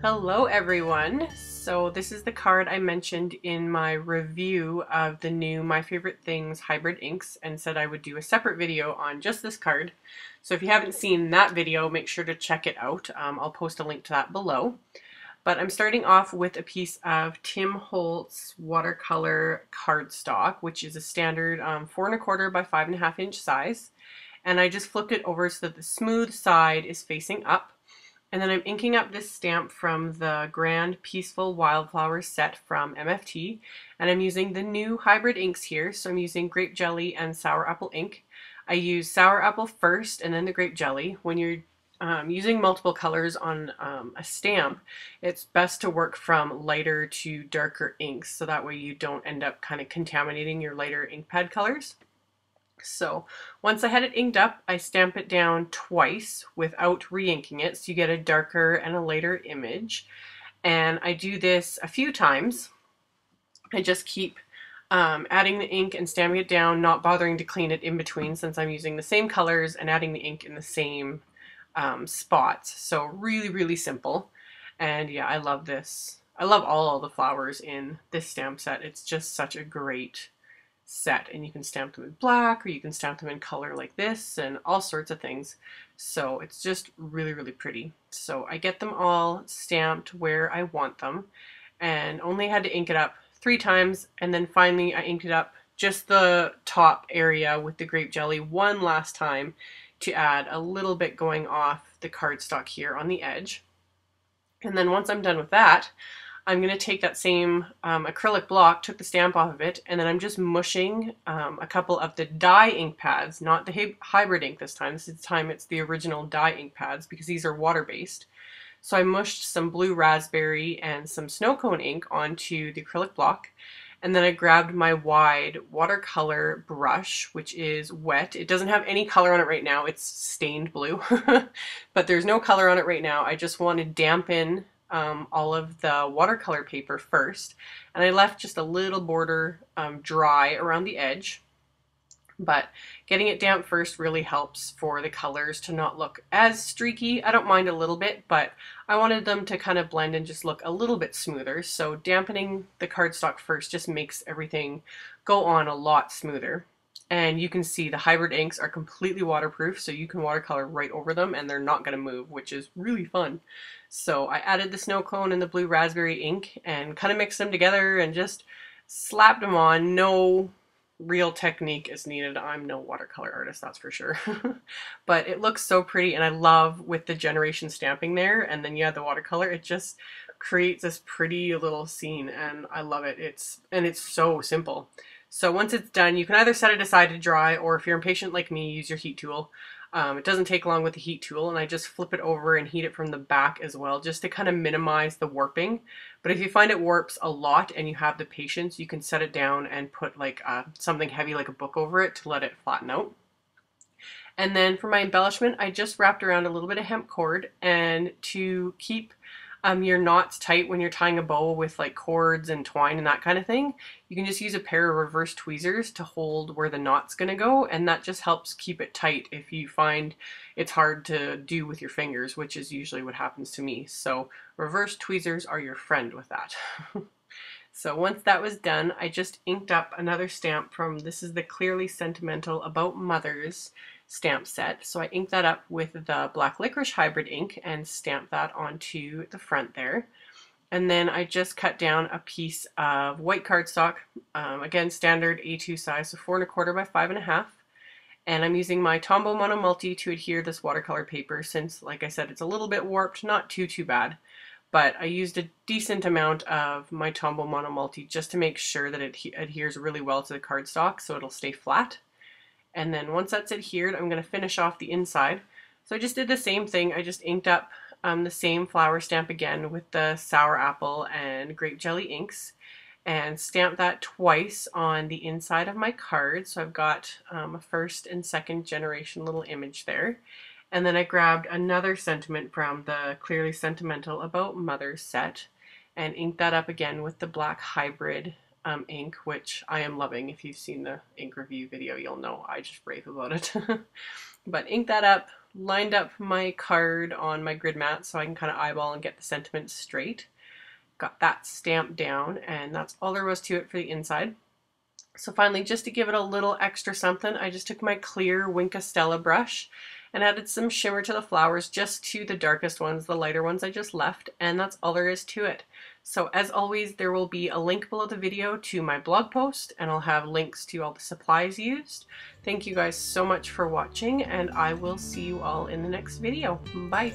Hello everyone! So this is the card I mentioned in my review of the new My Favorite Things hybrid inks and said I would do a separate video on just this card. So if you haven't seen that video, make sure to check it out. I'll post a link to that below. But I'm starting off with a piece of Tim Holtz watercolor cardstock, which is a standard 4 1/4 by 5 1/2 inch size. And I just flipped it over so that the smooth side is facing up. And then I'm inking up this stamp from the Grand Peaceful Wildflowers set from MFT. And I'm using the new hybrid inks here. So I'm using grape jelly and sour apple ink. I use sour apple first and then the grape jelly. When you're using multiple colors on a stamp, it's best to work from lighter to darker inks. So that way you don't end up kind of contaminating your lighter ink pad colors. So once I had it inked up, I stamp it down twice without re-inking it, so you get a darker and a lighter image. And I do this a few times. I just keep adding the ink and stamping it down, not bothering to clean it in between since I'm using the same colors and adding the ink in the same spots. So really simple. And yeah, I love this. I love all the flowers in this stamp set. It's just such a great set, and you can stamp them in black or you can stamp them in color like this and all sorts of things. So it's just really pretty. So I get them all stamped where I want them and only had to ink it up 3 times, and then finally I inked it up just the top area with the grape jelly one last time to add a little bit going off the cardstock here on the edge. And then once I'm done with that, I'm going to take that same acrylic block, took the stamp off of it, and then I'm just mushing a couple of the dye ink pads, not the hybrid ink this time. This time it's the original dye ink pads because these are water-based. So I mushed some blue raspberry and some snow cone ink onto the acrylic block, and then I grabbed my wide watercolor brush, which is wet. It doesn't have any color on it right now. It's stained blue, but there's no color on it right now. I just want to dampen all of the watercolor paper first, and I left just a little border dry around the edge, but getting it damp first really helps for the colors to not look as streaky. I don't mind a little bit, but I wanted them to kind of blend and just look a little bit smoother, so dampening the cardstock first just makes everything go on a lot smoother. And you can see the hybrid inks are completely waterproof, so you can watercolor right over them and they're not going to move, which is really fun. So I added the snow cone and the blue raspberry ink and kind of mixed them together and just slapped them on. No real technique is needed. I'm no watercolor artist, that's for sure. But it looks so pretty, and I love with the generation stamping there and then you add the watercolor, it just creates this pretty little scene and I love it. It's so simple. So once it's done, you can either set it aside to dry, or if you're impatient like me, use your heat tool. It doesn't take long with the heat tool, and I just flip it over and heat it from the back as well, just to kind of minimize the warping. But if you find it warps a lot and you have the patience, you can set it down and put like something heavy like a book over it to let it flatten out. And then for my embellishment, I just wrapped around a little bit of hemp cord, and to keep your knots tight when you're tying a bow with like cords and twine and that kind of thing, you can just use a pair of reverse tweezers to hold where the knot's going to go, and that just helps keep it tight if you find it's hard to do with your fingers, which is usually what happens to me. So reverse tweezers are your friend with that. So once that was done, I just inked up another stamp from, this is the Clearly Sentimental About Mothers stamp set. So I inked that up with the Black Licorice hybrid ink and stamped that onto the front there. And then I just cut down a piece of white cardstock, again standard A2 size, so 4 1/4 by 5 1/2. And I'm using my Tombow Mono Multi to adhere this watercolor paper since, like I said, it's a little bit warped, not too bad. But I used a decent amount of my Tombow Mono Multi just to make sure that it adheres really well to the cardstock so it'll stay flat. And then once that's adhered, I'm going to finish off the inside. So I just did the same thing. I just inked up the same flower stamp again with the sour apple and grape jelly inks and stamped that twice on the inside of my card. So I've got a first and second generation little image there. And then I grabbed another sentiment from the Clearly Sentimental About Mothers set and inked that up again with the black hybrid ink, which I am loving. If you've seen the ink review video, you'll know I just rave about it. But inked that up lined up my card on my grid mat so I can kind of eyeball and get the sentiments straight. Got that stamped down, and that's all there was to it for the inside. So finally, just to give it a little extra something, I just took my clear Wink Stella brush and added some shimmer to the flowers, just to the darkest ones. The lighter ones I just left, and that's all there is to it. So as always, there will be a link below the video to my blog post, and I'll have links to all the supplies used. Thank you guys so much for watching, and I will see you all in the next video. Bye!